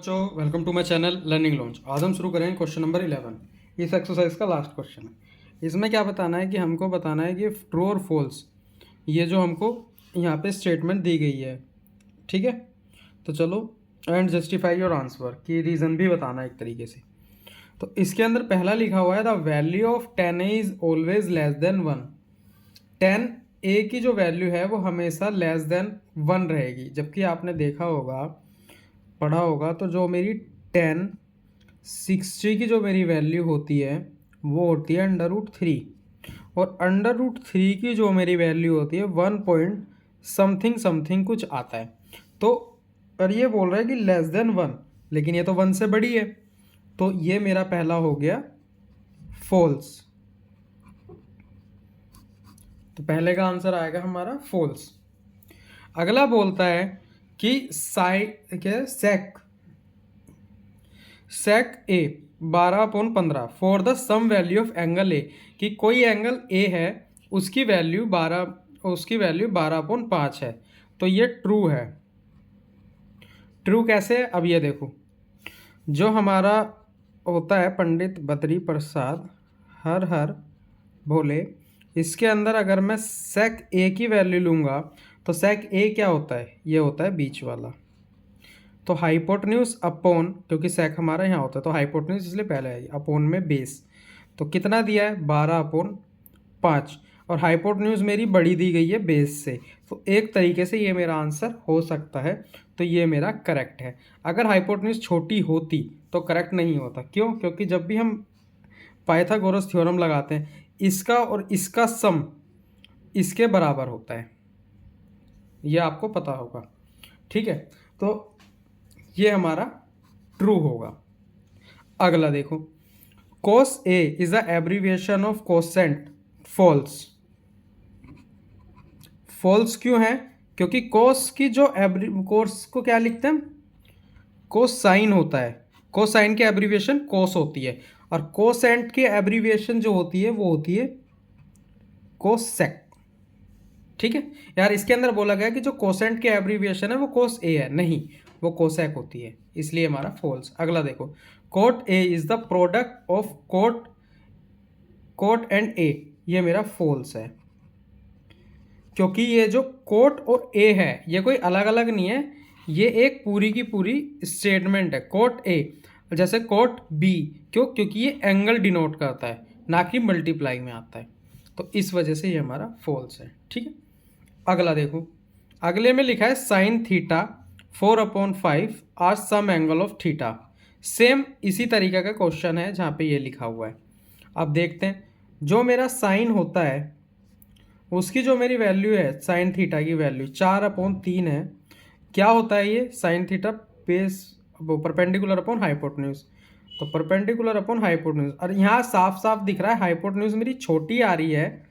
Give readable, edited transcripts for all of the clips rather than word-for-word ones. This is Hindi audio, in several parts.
बच्चों, welcome to my channel learning launch. आज हम शुरू करेंगे क्वेश्चन नंबर 11। इस एक्सरसाइज का लास्ट क्वेश्चन है। इसमें क्या बताना है कि हमको बताना है कि ट्रू और फॉल्स, ये जो हमको यहाँ पे स्टेटमेंट दी गई है, ठीक है। तो चलो, एंड जस्टिफाई योर आंसर की रीज़न भी बताना है एक तरीके से। तो इसके अंदर पहला लिखा हुआ है the value of 10a is always less than 1। 10a की जो वैल्यू है वो हमेशा लेस देन 1 रहेगी, जबकि आपने देखा होगा, पढ़ा होगा, तो जो मेरी 1060 की जो मेरी वैल्यू होती है वो होती है √3, और √3 की जो मेरी वैल्यू होती है 1 पॉइंट समथिंग समथिंग कुछ आता है। तो और ये बोल रहा है कि लेस देन 1, लेकिन ये तो 1 से बड़ी है, तो ये मेरा पहला हो गया फॉल्स। तो पहले का आंसर आएगा हमारा फॉल्स। अगला बोलता है कि sec A 12/15 for the some value of angle A, कि कोई एंगल ए है उसकी वैल्यू 12/5 है। तो ये ट्रू है। ट्रू कैसे? अब ये देखो, जो हमारा होता है पंडित बद्री प्रसाद हर हर भोले, इसके अंदर अगर मैं सेक ए की वैल्यू लूँगा तो सेक ए क्या होता है? ये होता है बीच वाला। तो हाइपोटेन्यूज अपॉन, क्योंकि सेक हमारा यहाँ होता है तो हाइपोटेन्यूज इसलिए पहले है, अपॉन में बेस। तो कितना दिया है? 12/5, और हाइपोटेन्यूज मेरी बड़ी दी गई है बेस से। तो एक तरीके से ये मेरा आंसर हो सकता है, तो ये मेरा करेक्ट है। अगर हाइपोटेन्यूज छोटी होती तो करेक्ट नहीं होता। क्यों? क्योंकि जब भी हम पाइथागोरस थ्योरम लगाते हैं, इसका और इसका सम इसके बराबर होता है, ये आपको पता होगा, ठीक है। तो ये हमारा ट्रू होगा। अगला देखो, cos A is the abbreviation of cosecant. False. False क्यों है? क्योंकि cos की जो कोस को क्या लिखते हैं? कोसाइन होता है। कोसाइन की एब्रीविएशन cos होती है, और कोसेंट की एब्रीविएशन जो होती है वो होती है कोसेक, ठीक है यार। इसके अंदर बोला गया कि जो कोसेंट की एब्रीविएशन है वो cos A है, नहीं, वो कोसेक होती है, इसलिए हमारा फॉल्स। अगला देखो, cot A is the product of cot and A, ये मेरा फॉल्स है, क्योंकि ये जो कोट और A है ये कोई अलग अलग नहीं है, ये एक पूरी की पूरी स्टेटमेंट है। कोट A जैसे कोट B, क्यों? क्योंकि ये एंगल डिनोट करता है, ना कि मल्टीप्लाई में आता है, तो इस वजह से ये हमारा फॉल्स है, ठीक है। अगला देखो, अगले में लिखा है sin theta 4/5 are some angle of theta. Same इसी तरीके का क्वेश्चन है जहाँ पे ये लिखा हुआ है। अब देखते हैं, जो मेरा साइन होता है उसकी जो मेरी वैल्यू है, साइन थीटा की वैल्यू 4/3 है। क्या होता है ये? Sine theta base perpendicular upon hypotenuse, तो परपेंडिकुलर अपॉन हाइपोटेन्यूज, और यहाँ साफ साफ दिख रहा है हाइपोटेन्यूज मेरी छोटी आ रही है,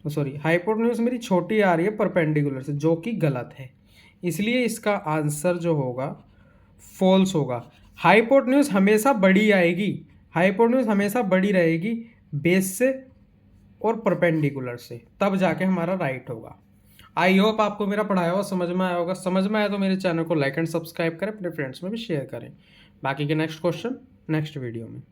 सॉरी, हाइपोटेन्यूज मेरी छोटी आ रही है परपेंडिकुलर से, जो कि गलत है। इसलिए इसका आंसर जो होगा फॉल्स होगा। हाइपोटेन्यूज हमेशा बड़ी आएगी, हाइपोटेन्यूज हमेशा बड़ी रहेगी बेस से और परपेंडिकुलर से, तब जाके हमारा राइट होगा। आई होप आपको मेरा पढ़ाया हुआ समझ में आया होगा। समझ में आया तो मेरे चैनल को लाइक एंड सब्सक्राइब करें, अपने फ्रेंड्स में भी शेयर करें। बाकी के नेक्स्ट क्वेश्चन नेक्स्ट वीडियो में।